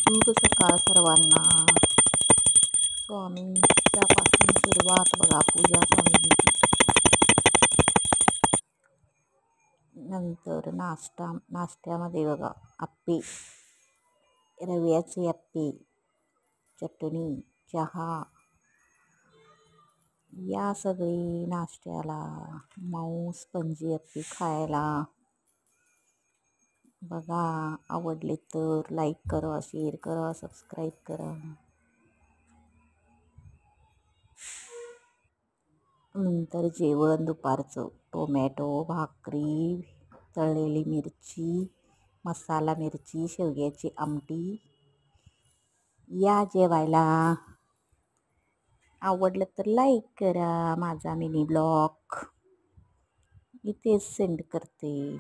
शुभ सकाळ सर्वांना. स्वामींच्या पासून सुरुवात बघा, पूजा स्वामींची. नंतर नाश्त्यामध्ये बघा आप्पे, रव्याचे आप्पे, चटणी, चहा, या सगळी नाश्त्याला. मऊ स्पंजी आप्पे खायला. बघा, आवडले तर लाईक करा, शेअर करा, सबस्क्राईब करा. नंतर जेवण दुपारचं टोमॅटो, भाकरी, तळलेली मिरची, मसाला मिरची, शेवग्याची आमटी. या जेवायला. आवडलं तर लाईक करा. माझा मिनी ब्लॉग इथेच सेंड करते.